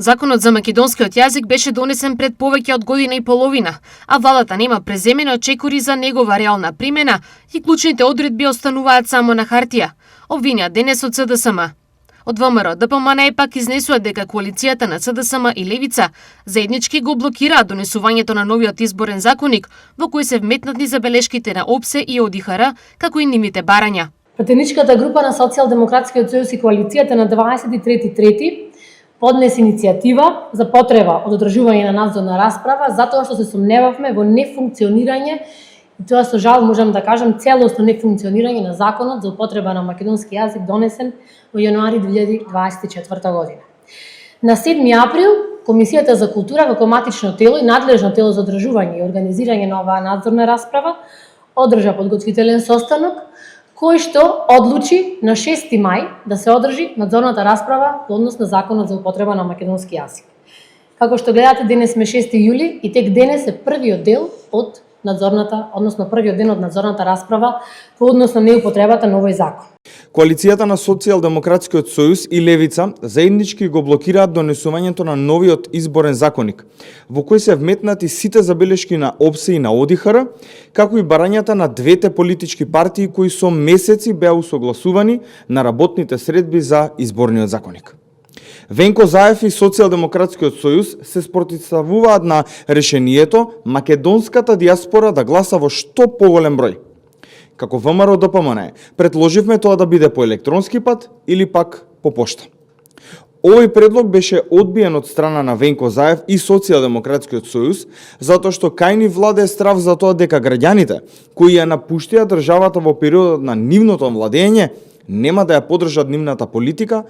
Законот за македонскиот јазик беше донесен пред повеќе од година и половина, а владата нема преземени очекори за негова реална примена и клучните одредби остануваат само на хартија, обвинија денес од СДСМ. Од ВМРО ДПМН пак изнесува дека коалицијата на СДСМ и Левица заеднички го блокираат донесувањето на новиот изборен законник, во кој се вметнати забелешките на ОПСЕ и ОДИХР, како и нивните барања. Пратеничката група на Социјалдемократскиот сојуз и коалицијата на 23.3 поднесе иницијатива за потреба од одржување на надзорна расправа затоа што се сомневавме во нефункционирање, и тоа со жал можам да кажам целосно нефункционирање на законот за употреба на македонски јазик донесен во јануари 2024 година. На 7 април Комисијата за култура како матично тело и надлежно тело за одржување и организирање на оваа надзорна расправа одржа подготвителен состанок кој што одлучи на 6 мај да се одржи надзорната расправа во однос на Законот за употреба на македонски јазик. Како што гледате, денес сме 6 јули и тек денес е првиот дел од првиот ден од надзорната расправа во однос на неупотребата на овој закон. Коалицијата на Социјалдемократскиот сојуз и Левица заеднички го блокираат донесувањето на новиот изборен законник, во кој се вметнати сите забелешки на ОПСЕ и на ОДИХР, како и барањата на двете политички партии кои со месеци беа усогласувани на работните средби за изборниот законник. Венко Заев и Социјалдемократскиот сојуз се спротивставуваат на решението македонската дијаспора да гласа во што поголем број. Како ВМРО ДПМН предложивме тоа да биде по електронски пат или пак по пошта. Овој предлог беше одбиен од страна на Венко Заев и Социјалдемократскиот сојуз, затоа што кај ни владее страв за тоа дека граѓаните кои ја напуштија државата во периодот на нивното владење нема да ја поддржат нивната политика